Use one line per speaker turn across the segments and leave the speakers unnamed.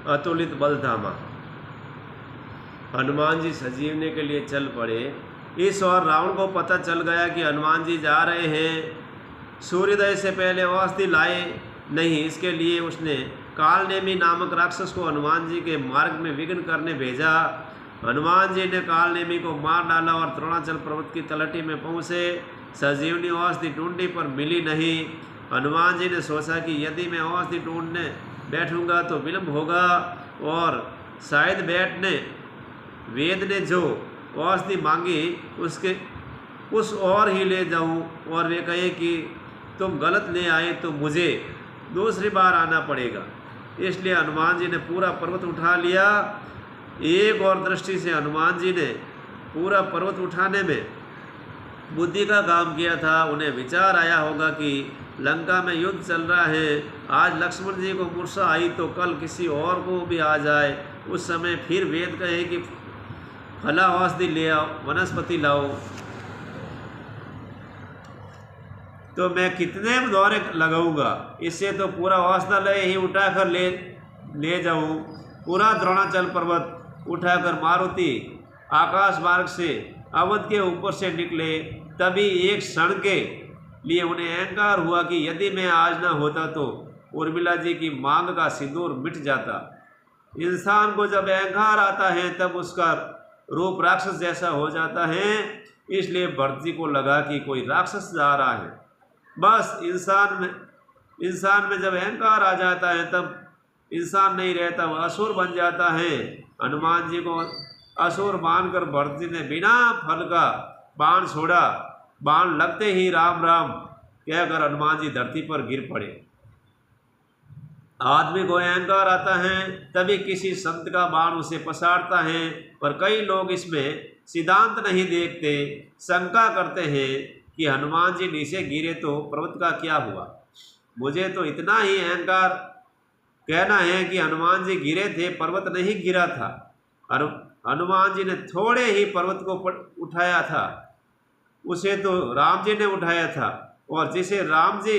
अतुलित बल धामा। हनुमान जी संजीवनी के लिए चल पड़े। इस और रावण को पता चल गया कि हनुमान जी जा रहे हैं। सूर्योदय से पहले औषधि लाए नहीं, इसके लिए उसने कालनेमी नामक राक्षस को हनुमान जी के मार्ग में विघ्न करने भेजा। हनुमान जी ने कालनेमी को मार डाला और द्रोणाचल पर्वत की तलहटी में पहुँचे। संजीवनी औषधि ढूंढी पर मिली नहीं। हनुमान जी ने सोचा कि यदि मैं औषधि ढूंढने बैठूंगा तो विलम्ब होगा और शायद वेद ने जो औषधि मांगी उसके उस और ही ले जाऊं और वे कहे कि तुम गलत ले आए तो मुझे दूसरी बार आना पड़ेगा। इसलिए हनुमान जी ने पूरा पर्वत उठा लिया। एक और दृष्टि से हनुमान जी ने पूरा पर्वत उठाने में बुद्धि का काम किया था। उन्हें विचार आया होगा कि लंका में युद्ध चल रहा है, आज लक्ष्मण जी को मूर्छा आई तो कल किसी और को भी आ जाए। उस समय फिर वेद कहे कि फला औषधि ले आओ, वनस्पति लाओ, तो मैं कितने दौरे लगाऊंगा, इससे तो पूरा औषधालय ही उठाकर ले जाऊं। पूरा द्रोणाचल पर्वत उठाकर मारुति आकाश मार्ग से अवध के ऊपर से निकले। तभी एक क्षण के लिए उन्हें अहंकार हुआ कि यदि मैं आज न होता तो उर्मिला जी की मांग का सिंदूर मिट जाता। इंसान को जब अहंकार आता है तब उसका रूप राक्षस जैसा हो जाता है। इसलिए भरत जी को लगा कि कोई राक्षस जा रहा है। बस इंसान में जब अहंकार आ जाता है तब इंसान नहीं रहता, वह असुर बन जाता है। हनुमान जी को असुर मानकर भरत जी ने बिना फल का बाण छोड़ा। बाण लगते ही राम राम कहकर हनुमान जी धरती पर गिर पड़े। आदमी को अहंकार आता है तभी किसी संत का बाण उसे पसारता है, पर कई लोग इसमें सिद्धांत नहीं देखते, शंका करते हैं कि हनुमान जी नीचे गिरे तो पर्वत का क्या हुआ। मुझे तो इतना ही अहंकार कहना है कि हनुमान जी गिरे थे, पर्वत नहीं गिरा था। हनुमान जी ने थोड़े ही पर्वत को उठाया था, उसे तो राम जी ने उठाया था, और जिसे राम जी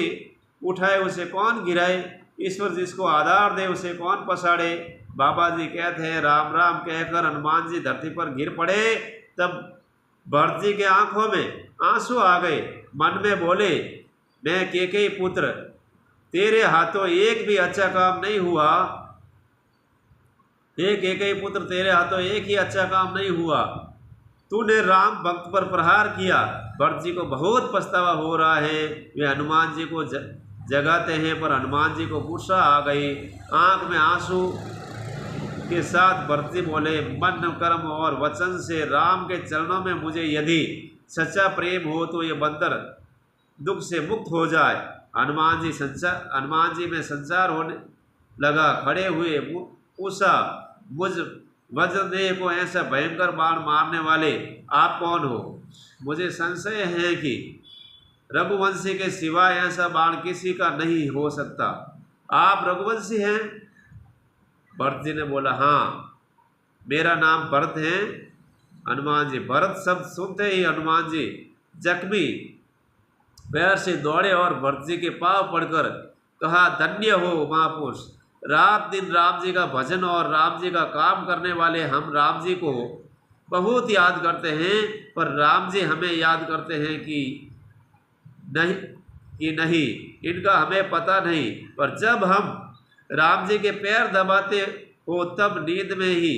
उठाए उसे कौन गिराए। ईश्वर जिसको आधार दे उसे कौन पसाड़े। बाबा जी कहते हैं राम राम कहकर हनुमान जी धरती पर गिर पड़े। तब भरत जी के आंखों में आंसू आ गए। मन में बोले, मैं केकई पुत्र, तेरे हाथों एक भी अच्छा काम नहीं हुआ। केकई पुत्र, तेरे हाथों एक ही अच्छा काम नहीं हुआ। तूने राम भक्त पर प्रहार किया। भरत जी को बहुत पछतावा हो रहा है। वे हनुमान जी को जगाते हैं, पर हनुमान जी को गुस्सा आ गई। आंख में आंसू के साथ भरत जी बोले, मन कर्म और वचन से राम के चरणों में मुझे यदि सच्चा प्रेम हो तो ये बंदर दुख से मुक्त हो जाए। हनुमान जी में संचार होने लगा। खड़े हुए पूछा, मुझ वज्रदेह को ऐसा भयंकर बाण मारने वाले आप कौन हो। मुझे संशय है कि रघुवंशी के सिवाय ऐसा बाण किसी का नहीं हो सकता। आप रघुवंशी हैं? भरत जी ने बोला, हाँ, मेरा नाम भरत है। हनुमान जी भरत शब्द सुनते ही हनुमान जी जख्मी पैर से दौड़े और भरत जी के पांव पड़कर कहा, धन्य हो महापुरुष। रात दिन राम जी का भजन और राम जी का काम करने वाले हम राम जी को बहुत याद करते हैं, पर राम जी हमें याद करते हैं कि नहीं, इनका हमें पता नहीं। पर जब हम राम जी के पैर दबाते हो तब नींद में ही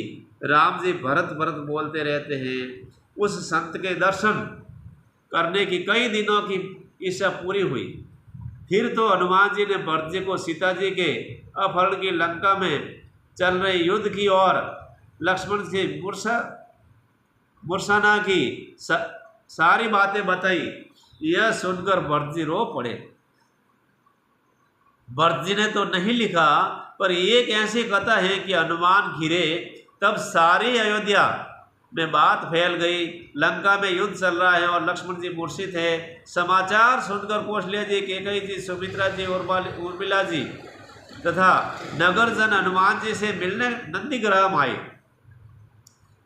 राम जी भरत भरत बोलते रहते हैं। उस संत के दर्शन करने की कई दिनों की इच्छा पूरी हुई। फिर तो हनुमान जी ने भरत जी को सीता जी के अपहरण की लंका में चल रहे युद्ध की और लक्ष्मण से मूर्छना की सारी बातें बताई। यह सुनकर भरत जी रो पड़े। भरत जी ने तो नहीं लिखा, पर एक ऐसी कथा है कि हनुमान घिरे तब सारी अयोध्या में बात फैल गई। लंका में युद्ध चल रहा है और लक्ष्मण जी मूर्छित है। समाचार सुनकर कौशल्या जी, कैकेयी जी, सुमित्रा जी, उर्मिला जी तथा नगर जन हनुमान जी से मिलने नंदीग्राम आए।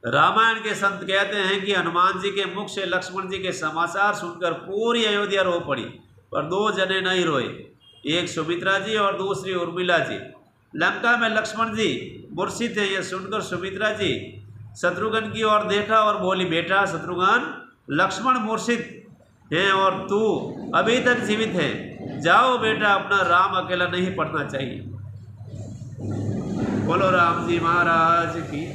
रामायण के संत कहते हैं कि हनुमान जी के मुख से लक्ष्मण जी के समाचार सुनकर पूरी अयोध्या रो पड़ी, पर दो जने नहीं रोए, एक सुमित्रा जी और दूसरी उर्मिला जी। लंका में लक्ष्मण जी मूर्छित थे। यह सुनकर सुमित्रा जी शत्रुघ्न की ओर देखा और बोली, बेटा शत्रुघ्न, लक्ष्मण मूर्छित हैं और तू अभी तक जीवित है, जाओ बेटा, अपना राम अकेला नहीं पड़ना चाहिए। बोलो राम जी महाराज की।